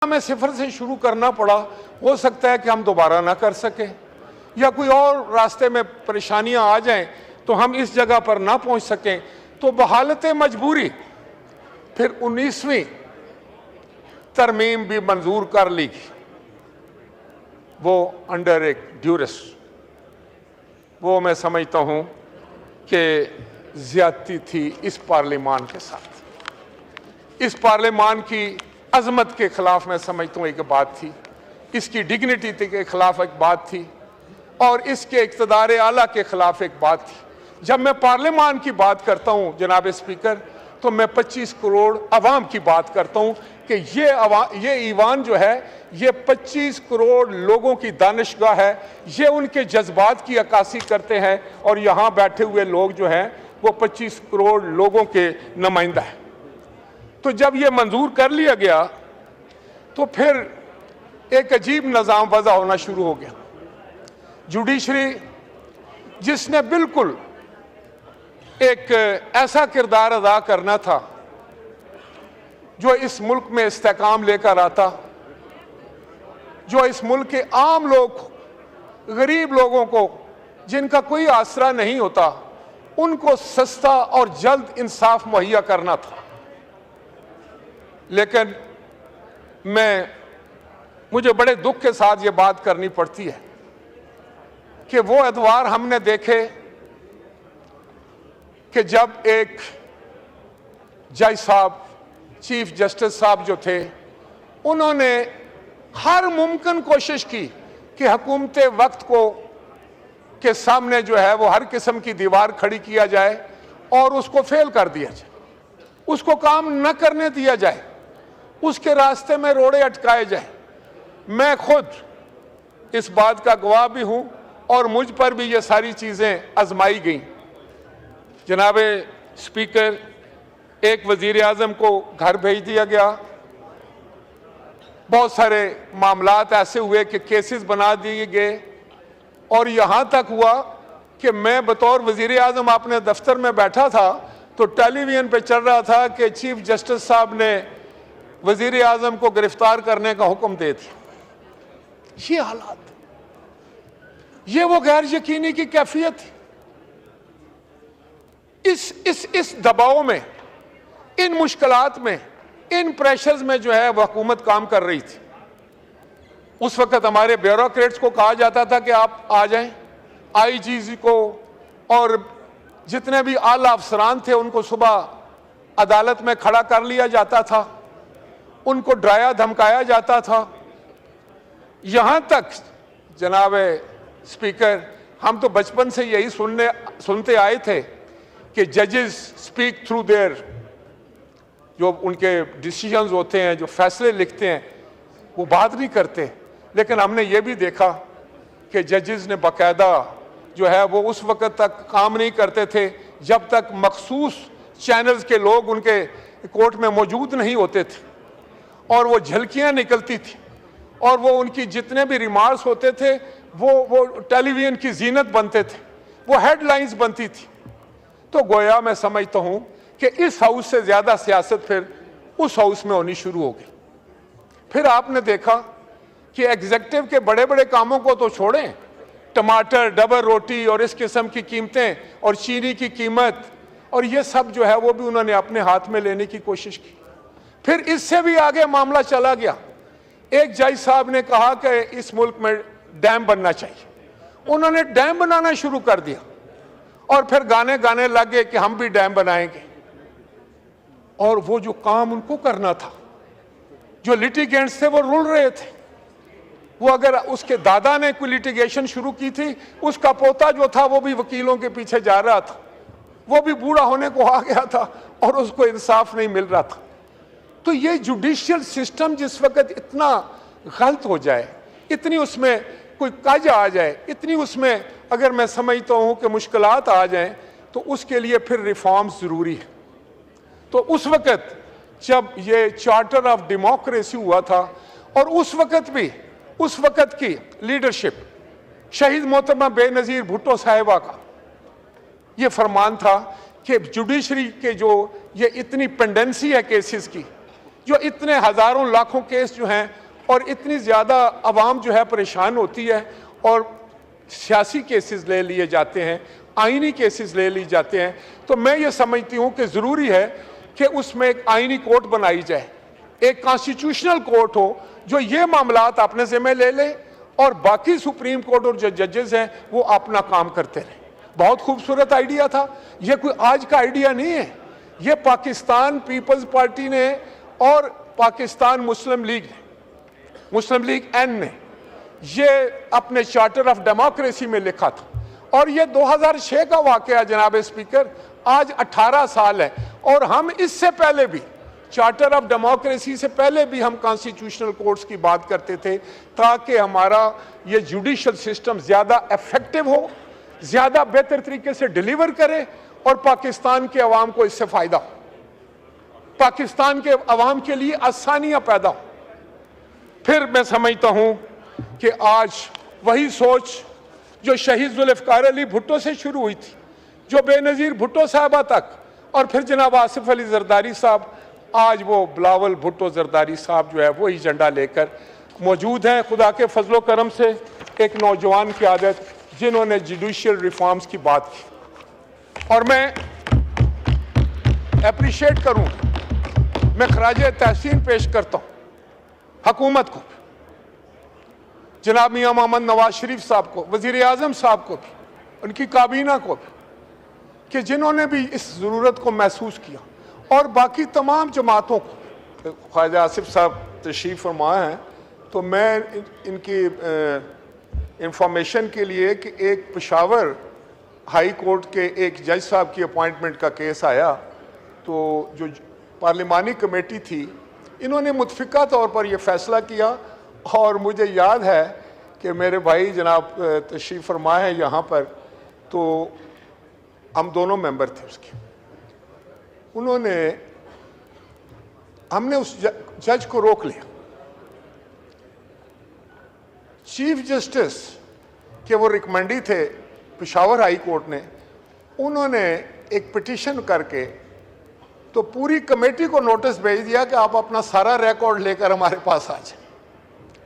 हमें सिफर से शुरू करना पड़ा, हो सकता है कि हम दोबारा ना कर सके या कोई और रास्ते में परेशानियां आ जाएं तो हम इस जगह पर ना पहुंच सकें, तो बहालत मजबूरी फिर 19वीं तरमीम भी मंजूर कर ली, वो अंडर एक ड्यूरेस। वो मैं समझता हूं कि ज्यादती थी इस पार्लियामान के साथ, इस पार्लियामान की अजमत के खिलाफ मैं समझता हूँ एक बात थी, इसकी डिग्निटी के खिलाफ एक बात थी और इसके इक़्तिदार आला के खिलाफ एक बात थी। जब मैं पार्लियामान की बात करता हूँ जनाब स्पीकर, तो मैं 25 करोड़ अवाम की बात करता हूँ कि ये ईवान जो है ये 25 करोड़ लोगों की दानिशगाह है, ये उनके जज्बात की अक्कासी करते हैं और यहाँ बैठे हुए लोग जो हैं वो 25 करोड़ लोगों के नुमाइंदा है। तो जब ये मंजूर कर लिया गया तो फिर एक अजीब निज़ाम वज़ा होना शुरू हो गया। जुडिशरी जिसने बिल्कुल एक ऐसा किरदार अदा करना था जो इस मुल्क में इस्तेकाम लेकर आता, जो इस मुल्क के आम लोग, गरीब लोगों को जिनका कोई आसरा नहीं होता, उनको सस्ता और जल्द इंसाफ मुहैया करना था। लेकिन मुझे बड़े दुख के साथ ये बात करनी पड़ती है कि वो अदवार हमने देखे कि जब एक जज साहब, चीफ जस्टिस साहब जो थे, उन्होंने हर मुमकिन कोशिश की कि हुकूमत वक्त के सामने जो है वो हर किस्म की दीवार खड़ी किया जाए और उसको फेल कर दिया जाए, उसको काम न करने दिया जाए, उसके रास्ते में रोड़े अटकाए जाए। मैं खुद इस बात का गवाह भी हूं और मुझ पर भी ये सारी चीजें आजमाई गई। जनाब स्पीकर, एक वजीर आजम को घर भेज दिया गया, बहुत सारे मामलात ऐसे हुए कि केसेस बना दिए गए और यहां तक हुआ कि मैं बतौर वजीर आजम अपने दफ्तर में बैठा था तो टेलीविजन पे चल रहा था कि चीफ जस्टिस साहब ने वजीर आजम को गिरफ्तार करने का हुक्म दे दिया। ये हालात, ये वो गैर यकीनी की कैफियत थी। इस दबाव में, इन मुश्किलात में, इन प्रेशर्स में जो है वह हुकूमत काम कर रही थी। उस वक्त हमारे ब्यूरोक्रेट्स को कहा जाता था कि आप आ जाएं, आईजीजी को और जितने भी आला अफसरान थे उनको सुबह अदालत में खड़ा कर लिया जाता था, उनको डराया धमकाया जाता था। यहां तक जनाब स्पीकर, हम तो बचपन से यही सुनते आए थे कि जजेस स्पीक थ्रू देयर, जो उनके डिसीजंस होते हैं, जो फैसले लिखते हैं, वो बात नहीं करते। लेकिन हमने ये भी देखा कि जजेस ने बाकायदा जो है वो उस वक्त तक काम नहीं करते थे जब तक मखसूस चैनल्स के लोग उनके कोर्ट में मौजूद नहीं होते थे और वो झलकियां निकलती थी और वो उनकी जितने भी रिमार्क्स होते थे वो टेलीविजन की जीनत बनते थे, वो हेडलाइंस बनती थी। तो गोया मैं समझता हूं कि इस हाउस से ज्यादा सियासत फिर उस हाउस में होनी शुरू हो गई। फिर आपने देखा कि एग्जीक्यूटिव के बड़े बड़े कामों को तो छोड़ें, टमाटर, डबल रोटी और इस किस्म की कीमतें और चीनी की कीमत और ये सब जो है वो भी उन्होंने अपने हाथ में लेने की कोशिश की। फिर इससे भी आगे मामला चला गया। एक जज साहब ने कहा कि इस मुल्क में डैम बनना चाहिए, उन्होंने डैम बनाना शुरू कर दिया और फिर गाने लग गए कि हम भी डैम बनाएंगे। और वो जो काम उनको करना था, जो लिटिगेंट्स थे वो रुल रहे थे, वो अगर उसके दादा ने कोई लिटिगेशन शुरू की थी, उसका पोता जो था वो भी वकीलों के पीछे जा रहा था, वो भी बूढ़ा होने को आ गया था और उसको इंसाफ नहीं मिल रहा था। तो ये जुडिशियल सिस्टम जिस वक्त इतना गलत हो जाए, इतनी उसमें कोई कज आ जाए, इतनी उसमें अगर मैं समझता हूं कि मुश्किलात आ जाएं, तो उसके लिए फिर रिफॉर्म्स जरूरी है। तो उस वक्त जब ये चार्टर ऑफ डेमोक्रेसी हुआ था और उस वक्त की लीडरशिप शहीद मोहतरमा बेनजीर भुट्टो साहिबा का ये फरमान था कि जुडिशरी के जो ये इतनी पेंडेंसी है केसेस की, जो इतने हजारों लाखों केस जो हैं और इतनी ज़्यादा आवाम जो है परेशान होती है और सियासी केसेस ले लिए जाते हैं, आईनी केसेस ले लिए जाते हैं, तो मैं ये समझती हूँ कि ज़रूरी है कि उसमें एक आईनी कोर्ट बनाई जाए, एक कॉन्स्टिट्यूशनल कोर्ट हो जो ये मामलात अपने ज़िम्मे ले ले और बाकी सुप्रीम कोर्ट और जो जजेस हैं वो अपना काम करते रहें। बहुत खूबसूरत आइडिया था, ये कोई आज का आइडिया नहीं है, ये पाकिस्तान पीपल्स पार्टी ने और पाकिस्तान मुस्लिम लीग एन ने ये अपने चार्टर ऑफ डेमोक्रेसी में लिखा था और ये 2006 का वाकया जनाब स्पीकर, आज 18 साल है और हम इससे पहले भी चार्टर ऑफ डेमोक्रेसी से पहले भी हम कॉन्स्टिट्यूशनल कोर्ट्स की बात करते थे ताकि हमारा ये जुडिशल सिस्टम ज़्यादा इफेक्टिव हो, ज़्यादा बेहतर तरीके से डिलीवर करे और पाकिस्तान के अवाम को इससे फ़ायदा हो, पाकिस्तान के अवाम के लिए आसानियाँ पैदा हो। फिर मैं समझता हूँ कि आज वही सोच जो शहीद जुल्फ़िकार अली भुट्टो से शुरू हुई थी, जो बेनज़ीर भुट्टो साहबा तक और फिर जनाब आसिफ अली जरदारी साहब, आज वो बिलावल भुट्टो जरदारी साहब जो है वही झंडा लेकर मौजूद हैं। खुदा के फजलो करम से एक नौजवान की आदत जिन्होंने जुडिशियल रिफॉर्म्स की बात की और मैं अप्रिशिएट करूँ, मैं खराजे तहसीन पेश करता हूँ हुकूमत को, जनाब मियां मोहम्मद नवाज शरीफ साहब को, वज़ीर आज़म साहब को भी, उनकी काबीना को भी, कि जिन्होंने भी इस ज़रूरत को महसूस किया और बाकी तमाम जमातों को। ख्वाजा आसिफ साहब तशरीफ़ फरमा हैं तो मैं इनकी इंफॉर्मेशन के लिए कि एक पेशावर हाई कोर्ट के एक जज साहब की अपॉइंटमेंट का केस आया, तो जो पार्लिमानी कमेटी थी इन्होंने मुतफ़िका तौर पर यह फ़ैसला किया और मुझे याद है कि मेरे भाई जनाब तशरीफ़ फरमा है यहाँ पर, तो हम दोनों मेंबर थे उसके, हमने उस जज को रोक लिया। चीफ जस्टिस के वो रिकमेंडी थे पेशावर हाई कोर्ट ने, उन्होंने एक पिटीशन करके तो पूरी कमेटी को नोटिस भेज दिया कि आप अपना सारा रिकॉर्ड लेकर हमारे पास आ जाए।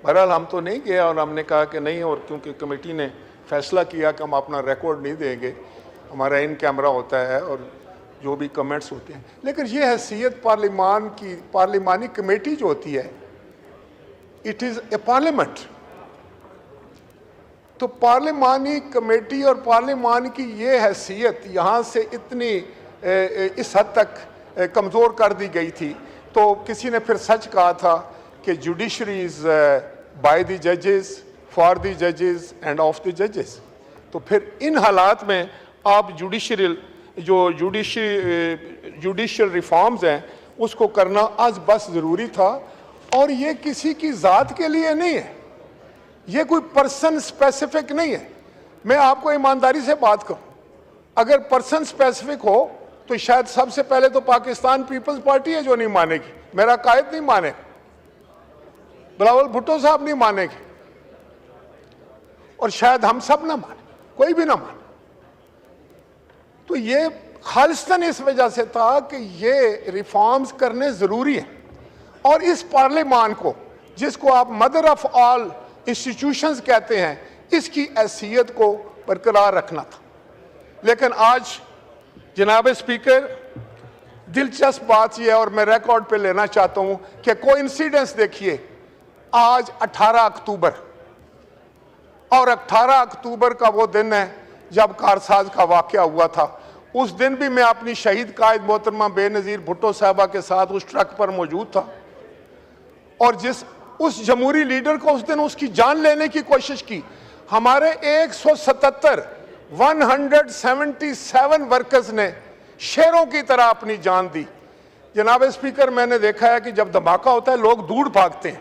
बहरहाल हम तो नहीं गए और हमने कहा कि नहीं, और क्योंकि कमेटी ने फैसला किया कि हम अपना रिकॉर्ड नहीं देंगे, हमारा इन कैमरा होता है और जो भी कमेंट्स होते हैं, लेकिन ये हैसियत पार्लिमान की, पार्लिमानी कमेटी जो होती है, इट इज़ ए पार्लियामेंट, तो पार्लिमानी कमेटी और पार्लिमान की ये हैसियत यहाँ से इतनी इस हद तक कमज़ोर कर दी गई थी। तो किसी ने फिर सच कहा था कि जुडिशरी इज़ बाय द जजेस, फॉर द जजेस एंड ऑफ द जजेस। तो फिर इन हालात में आप जुडिशियल रिफॉर्म्स हैं उसको करना आज बस ज़रूरी था, और ये किसी की ज़ात के लिए नहीं है, ये कोई पर्सन स्पेसिफिक नहीं है। मैं आपको ईमानदारी से बात करूं, अगर पर्सन स्पेसिफिक हो तो शायद सबसे पहले तो पाकिस्तान पीपल्स पार्टी है जो नहीं मानेगी, मेरा कायद नहीं मानेगा, बिलावल भुट्टो साहब नहीं मानेंगे, और शायद हम सब ना माने, कोई भी ना माने। तो ये खालिस्तन इस वजह से था कि ये रिफॉर्म्स करने ज़रूरी है, और इस पार्लियामान को, जिसको आप मदर ऑफ ऑल इंस्टीट्यूशंस कहते हैं, इसकी हैसियत को बरकरार रखना था। लेकिन आज जनाब स्पीकर, दिलचस्प बात यह है, और मैं रिकॉर्ड पे लेना चाहता हूं कि कोइंसिडेंस देखिए, आज 18 अक्टूबर, और 18 अक्टूबर का वो दिन है जब कारसाज का वाकया हुआ था। उस दिन भी मैं अपनी शहीद कायद मोहतरमा बेनज़ीर भुट्टो साहबा के साथ उस ट्रक पर मौजूद था, और उस जमहूरी लीडर को उस दिन उसकी जान लेने की कोशिश की। हमारे 177 वर्कर्स ने शेरों की तरह अपनी जान दी। जनाब स्पीकर, मैंने देखा है कि जब धमाका होता है लोग दूर भागते हैं।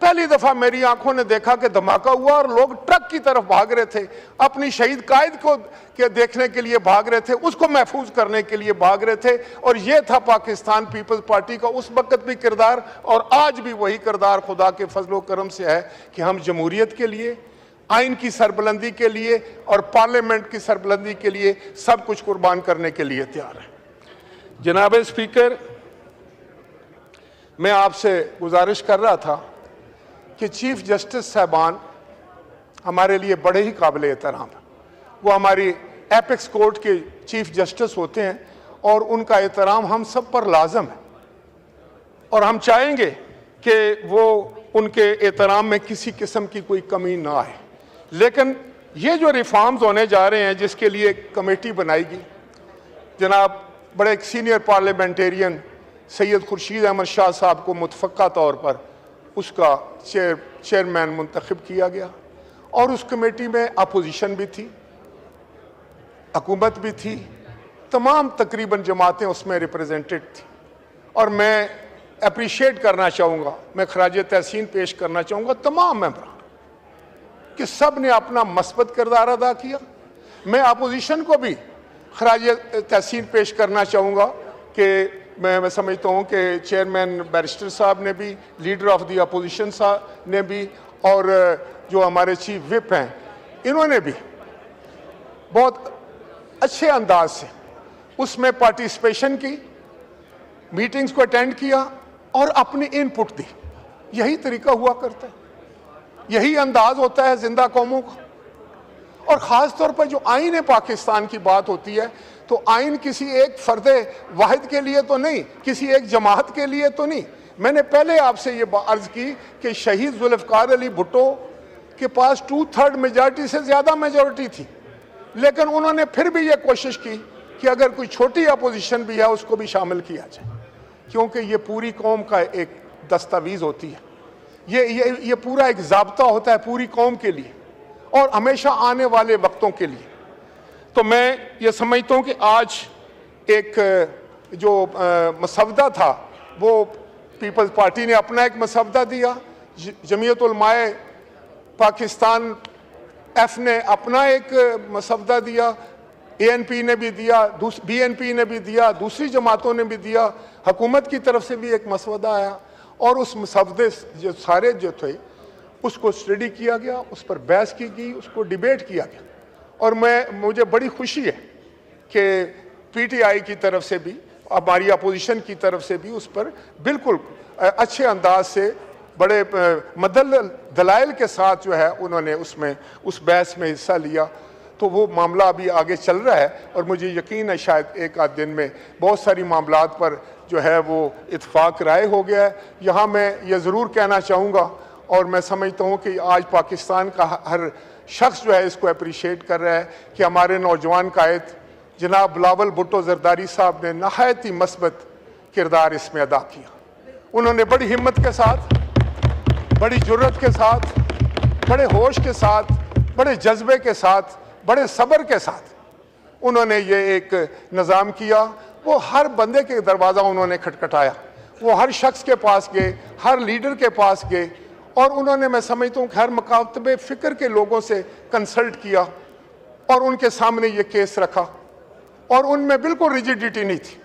पहली दफा मेरी आंखों ने देखा कि धमाका हुआ और लोग ट्रक की तरफ भाग रहे थे, अपनी शहीद कायद को के देखने के लिए भाग रहे थे, उसको महफूज करने के लिए भाग रहे थे। और ये था पाकिस्तान पीपल्स पार्टी का उस वक्त भी किरदार, और आज भी वही किरदार खुदा के फजलो करम से है कि हम जमहूरियत के लिए, आइन की सरबुलंदी के लिए और पार्लियामेंट की सरबुलंदी के लिए सब कुछ कुर्बान करने के लिए तैयार है। जनाब स्पीकर, मैं आपसे गुजारिश कर रहा था कि चीफ जस्टिस साहबान हमारे लिए बड़े ही काबिल एहतराम हैं। वो हमारी एपेक्स कोर्ट के चीफ जस्टिस होते हैं और उनका एहतराम हम सब पर लाजम है और हम चाहेंगे कि वो उनके एहतराम में किसी किस्म की कोई कमी ना आए। लेकिन ये जो रिफॉर्म्स होने जा रहे हैं जिसके लिए कमेटी बनाएगी, जनाब बड़े एक सीनियर पार्लियामेंटेरियन सैयद खुर्शीद अहमद शाह साहब को मुतफ़क्का तौर पर उसका चेयरमैन मुंतखब किया गया और उस कमेटी में अपोजिशन भी थी, हुकूमत भी थी, तमाम तकरीबन जमातें उसमें रिप्रेजेंटेड थी। और मैं अप्रिशिएट करना चाहूँगा, मैं खराज तहसीन पेश करना चाहूँगा तमाम मेंबर कि सब ने अपना मस्बत किरदार अदा किया। मैं अपोजिशन को भी खराज तहसीन पेश करना चाहूँगा कि मैं समझता हूँ कि चेयरमैन बैरिस्टर साहब ने भी, लीडर ऑफ द अपोजिशन साहब ने भी और जो हमारे चीफ विप हैं इन्होंने भी बहुत अच्छे अंदाज से उसमें पार्टिसिपेशन की, मीटिंग्स को अटेंड किया और अपनी इनपुट दी। यही तरीका हुआ करता है, यही अंदाज होता है जिंदा कौमों का। और ख़ास तौर पर जो आईन पाकिस्तान की बात होती है तो आइन किसी एक फ़र्द वाहिद के लिए तो नहीं, किसी एक जमात के लिए तो नहीं। मैंने पहले आपसे ये अर्ज़ की कि शहीद जुल्फ़िकार अली भुट्टो के पास 2/3 मेजॉरिटी से ज़्यादा मेजॉरिटी थी, लेकिन उन्होंने फिर भी ये कोशिश की कि अगर कोई छोटी अपोजिशन भी है उसको भी शामिल किया जाए, क्योंकि ये पूरी कौम का एक दस्तावेज़ होती है, ये पूरा एक ज़ाब्ता होता है पूरी कौम के लिए और हमेशा आने वाले वक्तों के लिए। तो मैं ये समझता हूँ कि आज एक जो मसवदा था वो पीपल्स पार्टी ने अपना एक मसवदा दिया, जमीयत उलमाए पाकिस्तान एफ ने अपना एक मसवदा दिया, ANP ने भी दिया, BNP ने भी दिया, दूसरी जमातों ने भी दिया, हुकूमत की तरफ से भी एक मसवदा आया और उस मसवदे जो सारे जो थे उसको स्टडी किया गया, उस पर बहस की गई, उसको डिबेट किया गया। और मुझे बड़ी खुशी है कि PTI की तरफ से भी, हमारी अपोजिशन की तरफ से भी उस पर बिल्कुल अच्छे अंदाज से बड़े दलाइल के साथ जो है उन्होंने उसमें उस बहस में हिस्सा लिया। तो वो मामला अभी आगे चल रहा है और मुझे यकीन है शायद एक आध दिन में बहुत सारी मामलात पर जो है वो इत्फाक राय हो गया है। यहाँ मैं ये ज़रूर कहना चाहूँगा और मैं समझता हूँ कि आज पाकिस्तान का हर शख्स जो है इसको अप्रिशिएट कर रहा है कि हमारे नौजवान कायद जनाब बिलावल भुट्टो जरदारी साहब ने नहायत ही मस्बत किरदार इसमें अदा किया। उन्होंने बड़ी हिम्मत के साथ, बड़ी जुर्रत के साथ, बड़े होश के साथ, बड़े जज्बे के साथ, बड़े सब्र के साथ उन्होंने ये एक निज़ाम किया। वो हर बंदे के दरवाज़ा उन्होंने खटखटाया, वो हर शख्स के पास गए, हर लीडर के पास गए और उन्होंने, मैं समझता हूँ, हर मकातबे फ़िक्र के लोगों से कंसल्ट किया और उनके सामने ये केस रखा और उनमें बिल्कुल रिजिडिटी नहीं थी।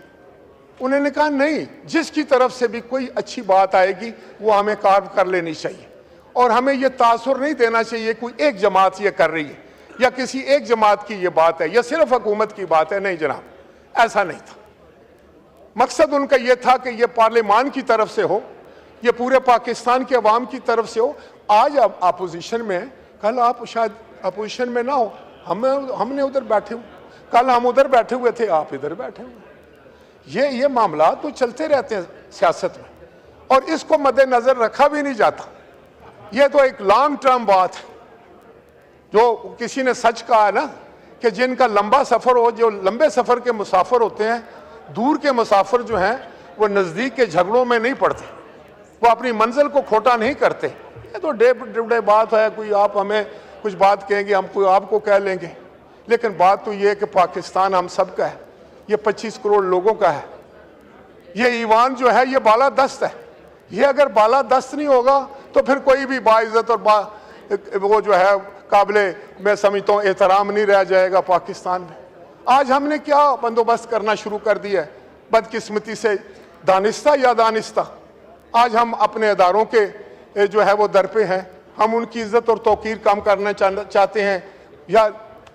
उन्होंने कहा नहीं, जिसकी तरफ से भी कोई अच्छी बात आएगी वो हमें कार्व कर लेनी चाहिए और हमें ये तासुर नहीं देना चाहिए कोई एक जमात ये कर रही है या किसी एक जमात की ये बात है या सिर्फ हुकूमत की बात है। नहीं जनाब, ऐसा नहीं था। मकसद उनका ये था कि ये पार्लियामान की तरफ से हो, ये पूरे पाकिस्तान के अवाम की तरफ से हो। आज आप अपोजिशन में हैं, कल आप शायद अपोजिशन में ना हो, हमने उधर बैठे हो, कल हम उधर बैठे हुए थे, आप इधर बैठे हुए। ये मामला तो चलते रहते हैं सियासत में और इसको मद्देनजर रखा भी नहीं जाता। ये तो एक लॉन्ग टर्म बात है। जो किसी ने सच कहा है ना कि जिनका लंबा सफ़र हो, जो लंबे सफ़र के मुसाफिर होते हैं, दूर के मुसाफिर जो हैं वो नज़दीक के झगड़ों में नहीं पड़ते, वो अपनी मंजिल को खोटा नहीं करते। ये तो डे टू डे बात है, कोई आप हमें कुछ बात कहेंगे, हम कोई आपको कह लेंगे, लेकिन बात तो ये है कि पाकिस्तान हम सब का है, ये 25 करोड़ लोगों का है। ये ईवान जो है ये बालादस्त है। ये अगर बालादस्त नहीं होगा तो फिर कोई भी बाइज़्ज़त और वो जो है काबिले, मैं समझता हूँ, एहतराम नहीं रह जाएगा पाकिस्तान में। आज हमने क्या बंदोबस्त करना शुरू कर दिया है, बदकिस्मती से, दानिस्ता या दानिस्ता। आज हम अपने अदारों के जो है वो दर पे हैं, हम उनकी इज्जत और तौकीर कम करना चाहते हैं या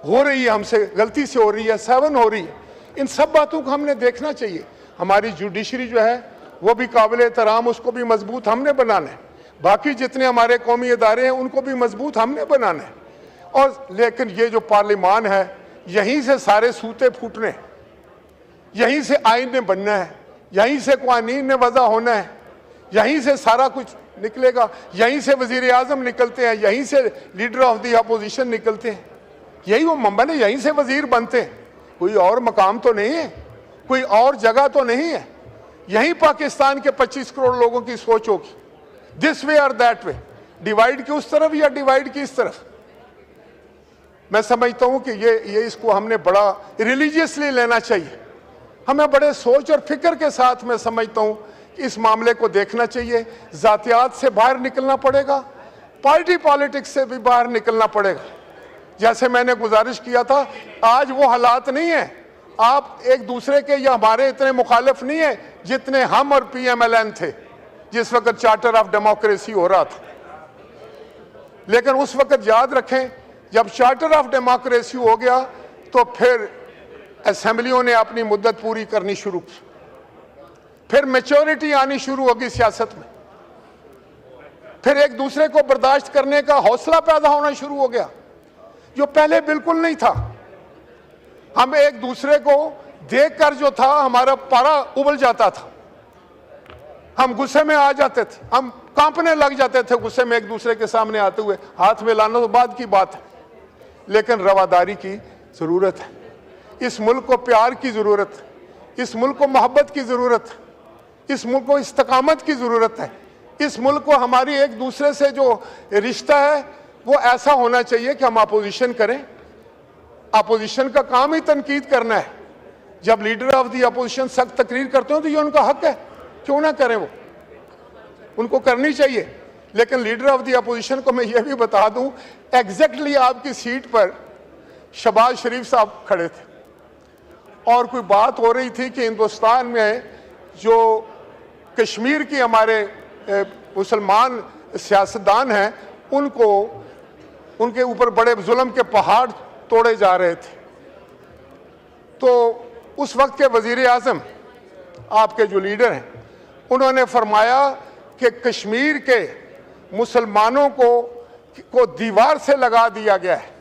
हो रही है, हमसे गलती से हो रही है, 7 हो रही है। इन सब बातों को हमने देखना चाहिए। हमारी जुडिशरी जो है वो भी काबिल एहतराम, उसको भी मजबूत हमने बनाना है। बाकी जितने हमारे कौमी इदारे हैं उनको भी मजबूत हमने बनाना है। और लेकिन ये जो पार्लिमान है, यहीं से सारे सूते फूटने, यहीं से आइन ने बनना है, यहीं से कानून ने वज़ा होना है, यहीं से सारा कुछ निकलेगा, यहीं से वजीर आजम निकलते हैं, यहीं से लीडर ऑफ द अपोजिशन निकलते हैं, यही वो मंबन है, यहीं से वजीर बनते हैं। कोई और मकाम तो नहीं है, कोई और जगह तो नहीं है। यहीं पाकिस्तान के 25 करोड़ लोगों की सोच होगी, दिस वे और दैट वे, डिवाइड की उस तरफ या डिवाइड की इस तरफ। मैं समझता हूं कि ये इसको हमने बड़ा रिलीजियसली लेना चाहिए। हमें बड़े सोच और फिक्र के साथ मैं समझता हूं कि इस मामले को देखना चाहिए। जातियात से बाहर निकलना पड़ेगा, पार्टी पॉलिटिक्स से भी बाहर निकलना पड़ेगा। जैसे मैंने गुजारिश किया था, आज वो हालात नहीं है, आप एक दूसरे के या हमारे इतने मुखालिफ नहीं है जितने हम और PMLN थे जिस वक्त चार्टर ऑफ डेमोक्रेसी हो रहा था। लेकिन उस वक्त याद रखें, जब चार्टर ऑफ डेमोक्रेसी हो गया तो फिर असेंबलियों ने अपनी मुद्दत पूरी करनी शुरू की, फिर मैच्योरिटी आनी शुरू होगी सियासत में, फिर एक दूसरे को बर्दाश्त करने का हौसला पैदा होना शुरू हो गया, जो पहले बिल्कुल नहीं था। हम एक दूसरे को देखकर जो था हमारा पारा उबल जाता था, हम गुस्से में आ जाते थे, हम कांपने लग जाते थे गुस्से में एक दूसरे के सामने आते हुए। हाथ में लाना तो बाद की बात है, लेकिन रवादारी की जरूरत है। इस मुल्क को प्यार की जरूरत है, इस मुल्क को मोहब्बत की जरूरत है, इस मुल्क को इस्तकामत की जरूरत है। इस मुल्क को हमारी एक दूसरे से जो रिश्ता है वो ऐसा होना चाहिए कि हम अपोजिशन करें। अपोजिशन का काम ही तनकीद करना है। जब लीडर ऑफ दी अपोजिशन सख्त तकरीर करते हो तो ये उनका हक है, क्यों ना करें, वो उनको करनी चाहिए। लेकिन लीडर ऑफ दी अपोजिशन को मैं ये भी बता दूं, एग्जैक्टली आपकी सीट पर शहबाज शरीफ साहब खड़े थे और कोई बात हो रही थी कि हिंदुस्तान में जो कश्मीर की हमारे मुसलमान सियासतदान हैं उनको उनके ऊपर बड़े जुल्म के पहाड़ तोड़े जा रहे थे। तो उस वक्त के वजीर आजम आपके जो लीडर हैं उन्होंने फरमाया कि कश्मीर के मुसलमानों को दीवार से लगा दिया गया है।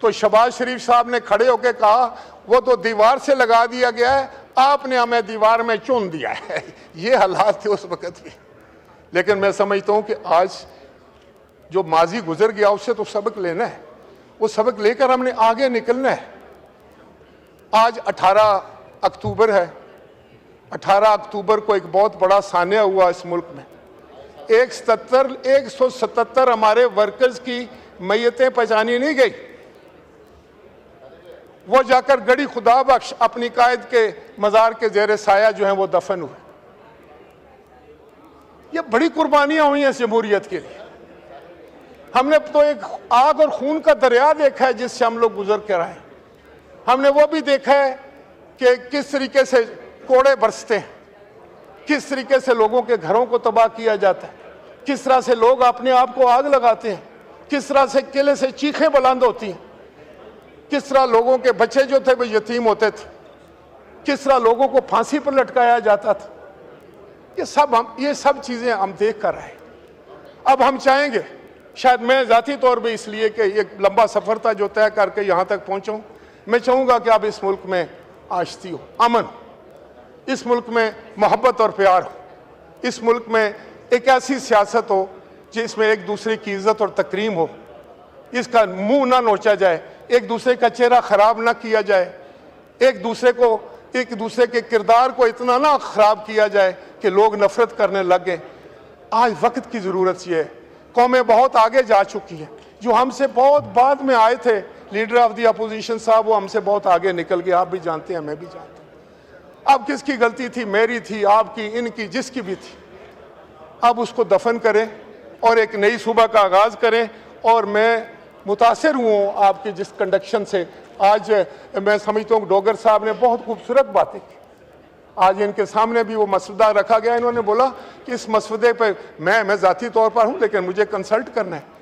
तो शहबाज शरीफ साहब ने खड़े होकर कहा, वो तो दीवार से लगा दिया गया है, आपने हमें दीवार में चुन दिया है। ये हालात थे उस वक्त भी। लेकिन मैं समझता हूं कि आज जो माजी गुजर गया उससे तो सबक लेना है, वो सबक लेकर हमने आगे निकलना है। आज 18 अक्टूबर है। 18 अक्टूबर को एक बहुत बड़ा सान्या हुआ इस मुल्क में। 177 हमारे वर्कर्स की मैयतें पहचानी नहीं गई, वो जाकर गड़ी खुदा बख्श अपनी कायद के मजार के जेर साया जो है वो दफन हुए। ये बड़ी कुर्बानियां हुई हैं इस जमहूरियत के लिए। हमने तो एक आग और खून का दरिया देखा है जिससे हम लोग गुजर कर आए। हमने वो भी देखा है कि किस तरीके से कोड़े बरसते हैं, किस तरीके से लोगों के घरों को तबाह किया जाता है, किस तरह से लोग अपने आप को आग लगाते हैं, किस तरह से किले से चीखें बुलंद होती हैं, किस तरह लोगों के बच्चे जो थे वो यतीम होते थे, किस तरह लोगों को फांसी पर लटकाया जाता था। ये सब चीजें हम देख कर आए। अब हम चाहेंगे, शायद मैं जाती तौर पे इसलिए कि एक लंबा सफर था जो तय करके यहाँ तक पहुँचाऊँ, मैं चाहूँगा कि अब इस मुल्क में आशती हो, अमन हो, इस मुल्क में मोहब्बत और प्यार हो, इस मुल्क में एक ऐसी सियासत हो जिसमें एक दूसरे की इज्जत और तकरीम हो, इसका मुंह ना नोचा जाए, एक दूसरे का चेहरा खराब ना किया जाए, एक दूसरे के किरदार को इतना ना खराब किया जाए कि लोग नफरत करने लगे। आज वक्त की ज़रूरत ये है। कौमें बहुत आगे जा चुकी हैं। जो हमसे बहुत बाद में आए थे लीडर ऑफ द अपोजिशन साहब, वो हमसे बहुत आगे निकल गए। आप भी जानते हैं, मैं भी जानता हूँ। अब किसकी गलती थी? मेरी थी, आपकी, इनकी, जिसकी भी थी। अब उसको दफन करें और एक नई सुबह का आगाज़ करें। और मैं मुतासिर हूँ आपकी जिस कंडक्शन से। आज मैं समझता हूँ डोगर साहब ने बहुत खूबसूरत बातें की। आज इनके सामने भी वो मसवदा रखा गया। इन्होंने बोला कि इस मसवदे पर मैं ज़ाती तौर पर हूँ, लेकिन मुझे कंसल्ट करना है।